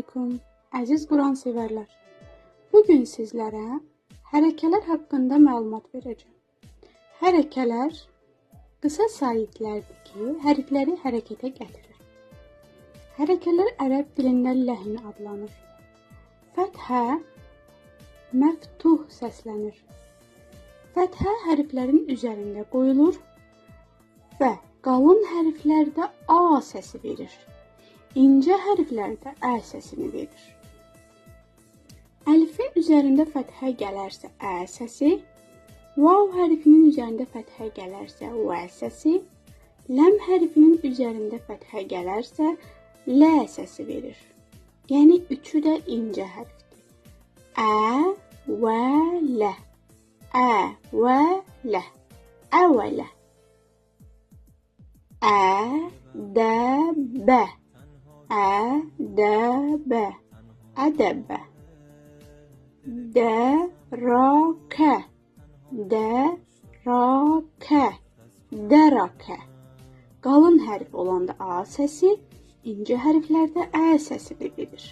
Assalamualaikum, əziz Quran sevərlər. Bugün sizlərə hərəkələr haqqında məlumat verəcəm. Hərəkələr qısa saitlərdir ki, hərfləri hərəkətə gətirir. Hərəkələr ərəb dilində ləhin adlanır. Fəthə məftuh səslənir. Fəthə hərflərin üzərində qoyulur və qalın hərflərdə A səsi verir. İnce hərflərdə ə səsini verir. Əlifin üzərində fəthə gələrsə ə səsi, vav hərfinin üzərində fəthə gələrsə və səsi, ləm hərfinin üzərində fəthə gələrsə lə səsi verir. Yəni üçü də incə hərfdir. Ə və lə. Ə və lə. Əvələ. Ə də bə. Ədəbə, ədəbə. Dərakə, dərakə, dərakə. Qalın hərf olanda A səsi, incə hərflərdə ə səsini verir.